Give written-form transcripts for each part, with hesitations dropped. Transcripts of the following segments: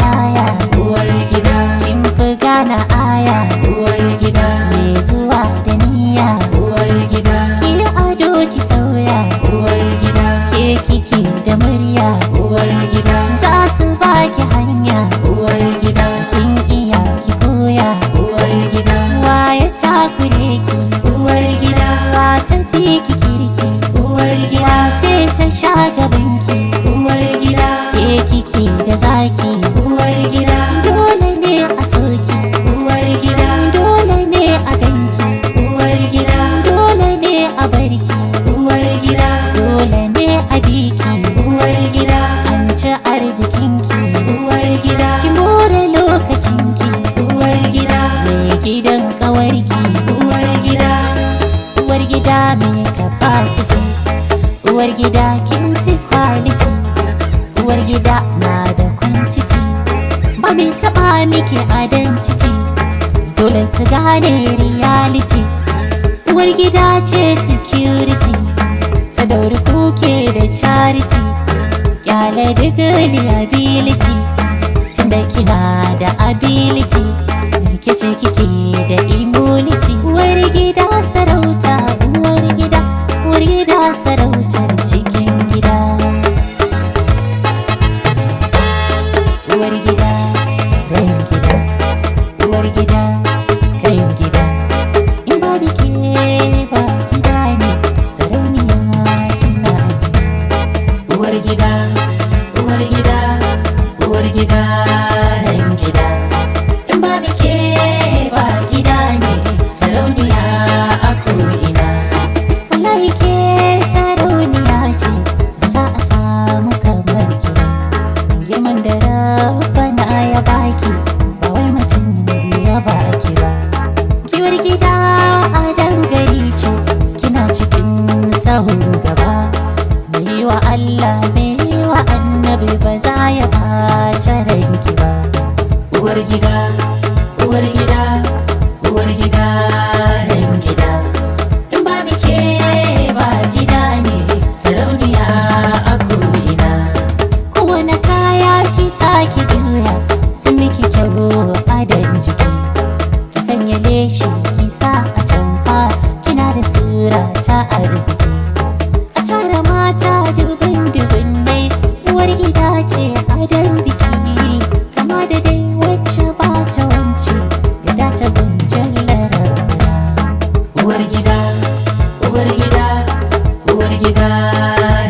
laya, uwar gida, kin fi gane aya, uwar gida, mai zuwa da niyya, uwar gida, ki ado ki sauya, uwar gida, ke kike da murya, uwar gida, za su baki hanya, uwar gida, kin iya ki koya, uwar gida, waye takure ki, uwar gida, wace fi ki kirki, uwar gida, wace ta sha gabanki, uwar gida, ke kike da zaki, uwar gida, dole ne a soki, uwar gida, dole ne a ganki, uwar gida, dole ne a barki, uwar gida, dole ne a biki, uwar gida, an ci arzikinki, uwar gida, ki more lokacinki, uwar gida, mai gidan kawarki, uwar gida, uwar gida mai capacity, uwar gida kin fi quality, uwar gida na da quantity, ba mai taba miki identity, dole su gane reality, uwar gida ce security, ta dauri kuke da charity, kyale duk liability, tunda kina da ability, ke ce kike da immunity, uwar gida sarauta, uwar gida sarautar cikin gida, uwar gida ran gida, uwar gida kan gida, in babu ke ba gida ne, sarauniya kina gida, uwar gida, uwar gida, uwar gida, ran gida, in babu ke ba gida ne, sarauniya a ko'ina, wallahi ke sarauniya ce, ba za a samu kamar ki ba, girman da rabbana ya baki, ba wai mutum ya baki ba, kiwar gida a dangari ce, kina cikin sahun gaba, mai wa Allah mai wa annabi ba za ya ɓace ranki ba, uwar gida, uwar gida, uwar gida, ran gida, in babu ke ba gida ne, sarauniya a ko'ina, kowane kaya ki saki juya, sun miki kyau adon jiki, ki sanya leshi ki sa a tamfa, kina da sura ta arziki, a tara mata dubin dai, uwar gida ce adon biki, kama da dai wacce ba ta wance, yadda ta gunjan larabuna, uwar gida, uwar gida, uwar gida,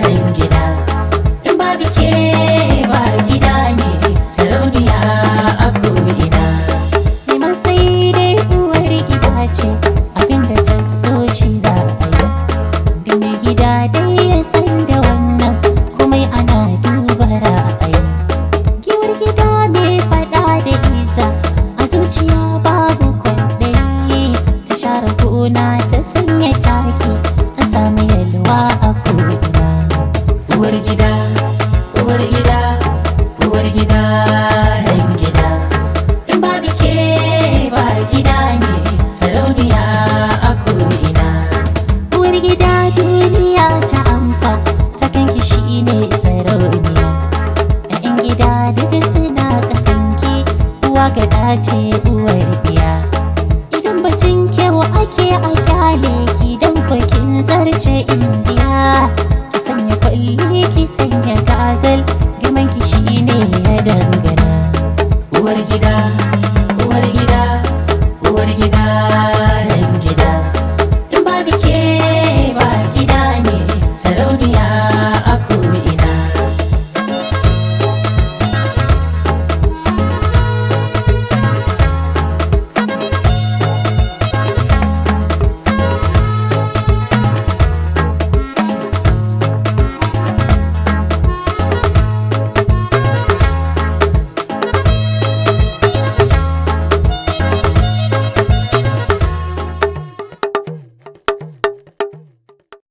ran gida, in babu ke ba gida ne, sarauniya a ko'ina, mai matsayi dai uwar gida ce, abinda ta so shi za a yi, bi mai gida dai ya san da wannan, komai ana duba ra'ayi, giwar gida mai fada da isa, a zuciya babu kwaɗayi, ta share gona ta sanya taki, an samu yalwa a ko'ina, uwar gida, uwar gida, uwar gida, ran gida, in babu ke ba gida ne, sarauniya a ko'ina, uwar gida duniya ta amsa, ta kanki shine sarauniya, ‘ya'yan gida duk suna kasanki, uwa gada ce uwar biya, idan bacin kyau ake a kyale ki don kwakin zarce indiya, ki sanya kwalli ki sanya gazal,